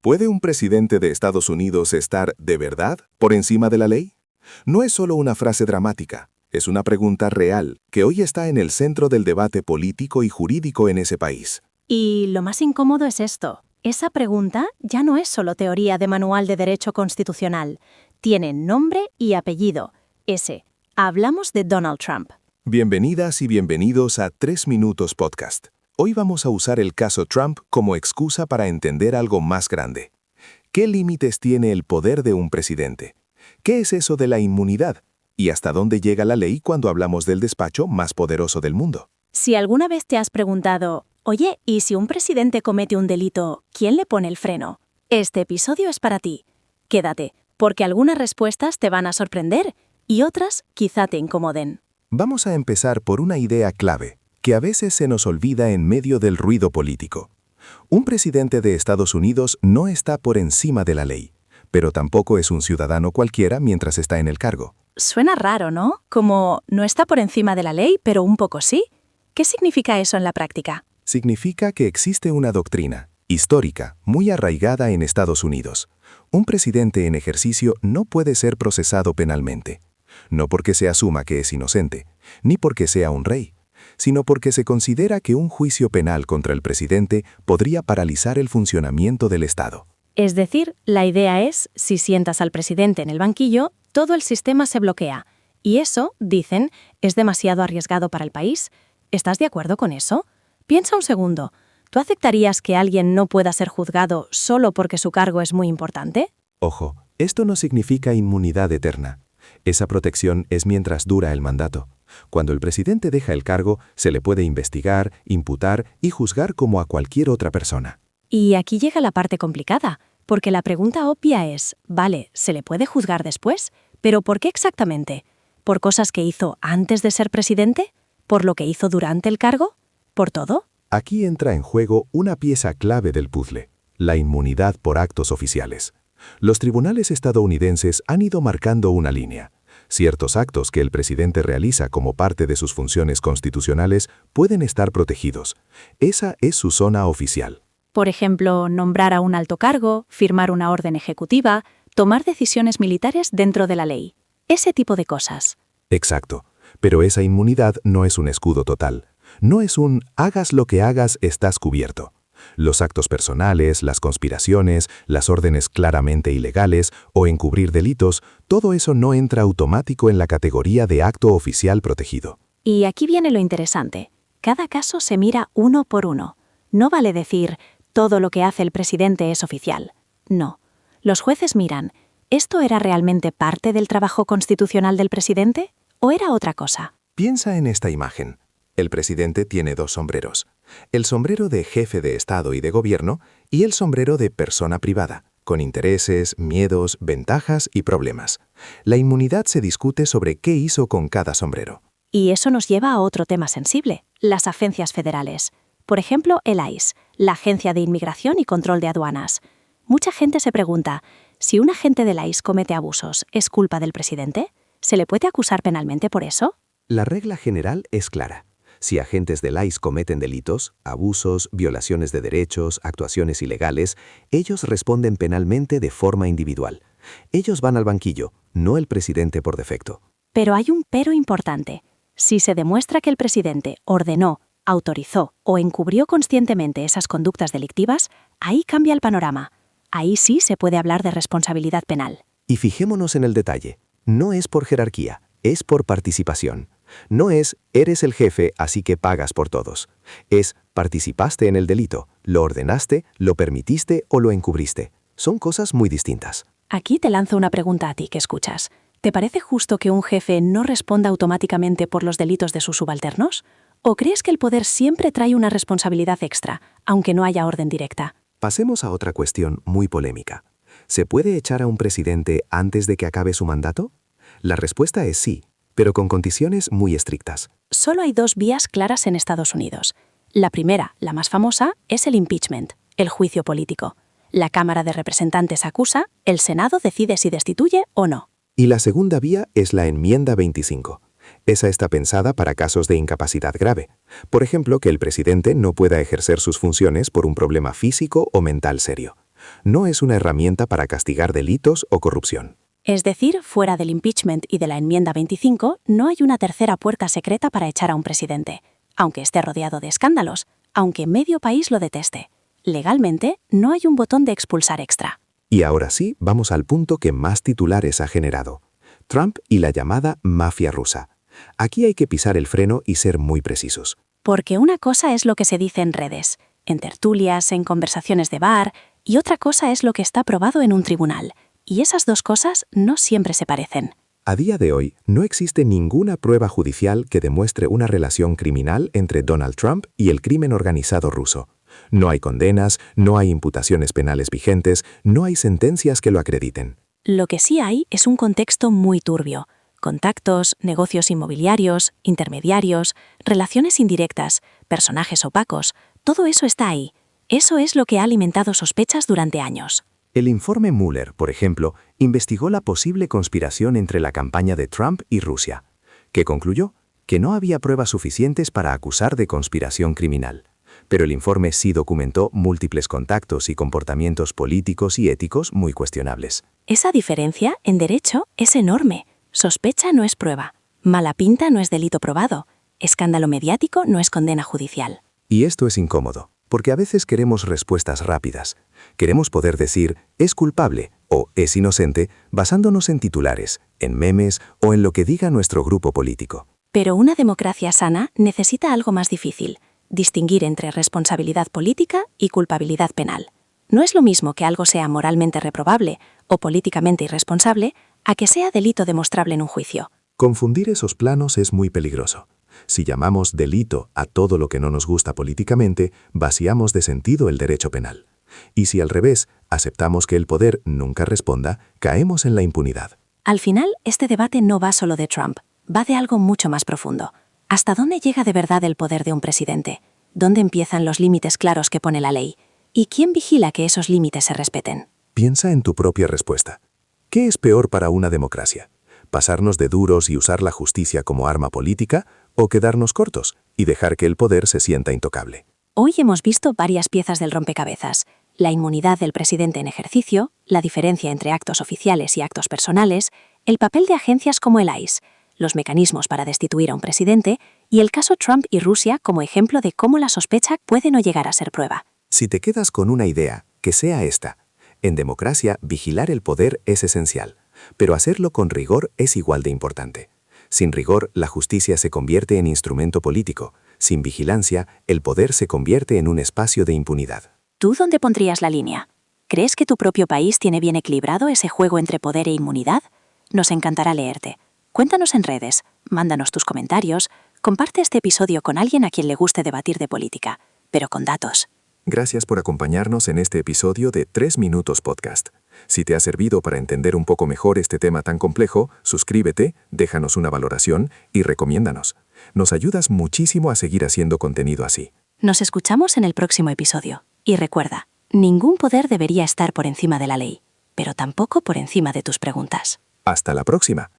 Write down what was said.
¿Puede un presidente de Estados Unidos estar, de verdad, por encima de la ley? No es solo una frase dramática, es una pregunta real que hoy está en el centro del debate político y jurídico en ese país. Y lo más incómodo es esto. Esa pregunta ya no es solo teoría de manual de derecho constitucional. Tiene nombre y apellido. Hablamos de Donald Trump. Bienvenidas y bienvenidos a 3 Minutos Podcast. Hoy vamos a usar el caso Trump como excusa para entender algo más grande. ¿Qué límites tiene el poder de un presidente? ¿Qué es eso de la inmunidad? ¿Y hasta dónde llega la ley cuando hablamos del despacho más poderoso del mundo? Si alguna vez te has preguntado, oye, ¿y si un presidente comete un delito, quién le pone el freno? Este episodio es para ti. Quédate, porque algunas respuestas te van a sorprender y otras quizá te incomoden. Vamos a empezar por una idea clave, que a veces se nos olvida en medio del ruido político. Un presidente de Estados Unidos no está por encima de la ley, pero tampoco es un ciudadano cualquiera mientras está en el cargo. Suena raro, ¿no? Como no está por encima de la ley, pero un poco sí. ¿Qué significa eso en la práctica? Significa que existe una doctrina histórica muy arraigada en Estados Unidos. Un presidente en ejercicio no puede ser procesado penalmente, no porque se asuma que es inocente, ni porque sea un rey, sino porque se considera que un juicio penal contra el presidente podría paralizar el funcionamiento del Estado. Es decir, la idea es, si sientas al presidente en el banquillo, todo el sistema se bloquea. Y eso, dicen, es demasiado arriesgado para el país. ¿Estás de acuerdo con eso? Piensa un segundo. ¿Tú aceptarías que alguien no pueda ser juzgado solo porque su cargo es muy importante? Ojo, esto no significa inmunidad eterna. Esa protección es mientras dura el mandato. Cuando el presidente deja el cargo, se le puede investigar, imputar y juzgar como a cualquier otra persona. Y aquí llega la parte complicada, porque la pregunta obvia es, vale, ¿se le puede juzgar después? ¿Pero por qué exactamente? ¿Por cosas que hizo antes de ser presidente? ¿Por lo que hizo durante el cargo? ¿Por todo? Aquí entra en juego una pieza clave del puzzle, la inmunidad por actos oficiales. Los tribunales estadounidenses han ido marcando una línea. Ciertos actos que el presidente realiza como parte de sus funciones constitucionales pueden estar protegidos. Esa es su zona oficial. Por ejemplo, nombrar a un alto cargo, firmar una orden ejecutiva, tomar decisiones militares dentro de la ley. Ese tipo de cosas. Exacto. Pero esa inmunidad no es un escudo total. No es un hagas lo que hagas, estás cubierto. Los actos personales, las conspiraciones, las órdenes claramente ilegales o encubrir delitos, todo eso no entra automático en la categoría de acto oficial protegido. Y aquí viene lo interesante. Cada caso se mira uno por uno. No vale decir, todo lo que hace el presidente es oficial. No. Los jueces miran, ¿esto era realmente parte del trabajo constitucional del presidente o era otra cosa? Piensa en esta imagen. El presidente tiene 2 sombreros. El sombrero de jefe de Estado y de gobierno y el sombrero de persona privada, con intereses, miedos, ventajas y problemas. La inmunidad se discute sobre qué hizo con cada sombrero. Y eso nos lleva a otro tema sensible, las agencias federales. Por ejemplo, el ICE, la Agencia de Inmigración y Control de Aduanas. Mucha gente se pregunta, si un agente del ICE comete abusos, ¿es culpa del presidente? ¿Se le puede acusar penalmente por eso? La regla general es clara. Si agentes del ICE cometen delitos, abusos, violaciones de derechos, actuaciones ilegales, ellos responden penalmente de forma individual. Ellos van al banquillo, no el presidente por defecto. Pero hay un pero importante. Si se demuestra que el presidente ordenó, autorizó o encubrió conscientemente esas conductas delictivas, ahí cambia el panorama. Ahí sí se puede hablar de responsabilidad penal. Y fijémonos en el detalle. No es por jerarquía, es por participación. No es, eres el jefe, así que pagas por todos. Es, participaste en el delito, lo ordenaste, lo permitiste o lo encubriste. Son cosas muy distintas. Aquí te lanzo una pregunta a ti que escuchas. ¿Te parece justo que un jefe no responda automáticamente por los delitos de sus subalternos? ¿O crees que el poder siempre trae una responsabilidad extra, aunque no haya orden directa? Pasemos a otra cuestión muy polémica. ¿Se puede echar a un presidente antes de que acabe su mandato? La respuesta es sí, pero con condiciones muy estrictas. Solo hay 2 vías claras en Estados Unidos. La primera, la más famosa, es el impeachment, el juicio político. La Cámara de Representantes acusa, el Senado decide si destituye o no. Y la segunda vía es la enmienda 25. Esa está pensada para casos de incapacidad grave. Por ejemplo, que el presidente no pueda ejercer sus funciones por un problema físico o mental serio. No es una herramienta para castigar delitos o corrupción. Es decir, fuera del impeachment y de la enmienda 25, no hay una tercera puerta secreta para echar a un presidente, aunque esté rodeado de escándalos, aunque medio país lo deteste. Legalmente, no hay un botón de expulsar extra. Y ahora sí, vamos al punto que más titulares ha generado. Trump y la llamada mafia rusa. Aquí hay que pisar el freno y ser muy precisos. Porque una cosa es lo que se dice en redes, en tertulias, en conversaciones de bar, y otra cosa es lo que está probado en un tribunal. Y esas dos cosas no siempre se parecen. A día de hoy, no existe ninguna prueba judicial que demuestre una relación criminal entre Donald Trump y el crimen organizado ruso. No hay condenas, no hay imputaciones penales vigentes, no hay sentencias que lo acrediten. Lo que sí hay es un contexto muy turbio. Contactos, negocios inmobiliarios, intermediarios, relaciones indirectas, personajes opacos, todo eso está ahí. Eso es lo que ha alimentado sospechas durante años. El informe Mueller, por ejemplo, investigó la posible conspiración entre la campaña de Trump y Rusia, que concluyó que no había pruebas suficientes para acusar de conspiración criminal. Pero el informe sí documentó múltiples contactos y comportamientos políticos y éticos muy cuestionables. Esa diferencia, en derecho, es enorme. Sospecha no es prueba. Mala pinta no es delito probado. Escándalo mediático no es condena judicial. Y esto es incómodo, porque a veces queremos respuestas rápidas. Queremos poder decir, es culpable o es inocente, basándonos en titulares, en memes o en lo que diga nuestro grupo político. Pero una democracia sana necesita algo más difícil: distinguir entre responsabilidad política y culpabilidad penal. No es lo mismo que algo sea moralmente reprobable o políticamente irresponsable a que sea delito demostrable en un juicio. Confundir esos planos es muy peligroso. Si llamamos delito a todo lo que no nos gusta políticamente, vaciamos de sentido el derecho penal. Y si al revés, aceptamos que el poder nunca responda, caemos en la impunidad. Al final, este debate no va solo de Trump, va de algo mucho más profundo. ¿Hasta dónde llega de verdad el poder de un presidente? ¿Dónde empiezan los límites claros que pone la ley? ¿Y quién vigila que esos límites se respeten? Piensa en tu propia respuesta. ¿Qué es peor para una democracia? ¿Pasarnos de duros y usar la justicia como arma política o quedarnos cortos y dejar que el poder se sienta intocable? Hoy hemos visto varias piezas del rompecabezas: la inmunidad del presidente en ejercicio, la diferencia entre actos oficiales y actos personales, el papel de agencias como el ICE, los mecanismos para destituir a un presidente y el caso Trump y Rusia como ejemplo de cómo la sospecha puede no llegar a ser prueba. Si te quedas con una idea, que sea esta. En democracia, vigilar el poder es esencial, pero hacerlo con rigor es igual de importante. Sin rigor, la justicia se convierte en instrumento político. Sin vigilancia, el poder se convierte en un espacio de impunidad. ¿Tú dónde pondrías la línea? ¿Crees que tu propio país tiene bien equilibrado ese juego entre poder e inmunidad? Nos encantará leerte. Cuéntanos en redes, mándanos tus comentarios, comparte este episodio con alguien a quien le guste debatir de política, pero con datos. Gracias por acompañarnos en este episodio de 3 Minutos Podcast. Si te ha servido para entender un poco mejor este tema tan complejo, suscríbete, déjanos una valoración y recomiéndanos. Nos ayudas muchísimo a seguir haciendo contenido así. Nos escuchamos en el próximo episodio. Y recuerda, ningún poder debería estar por encima de la ley, pero tampoco por encima de tus preguntas. Hasta la próxima.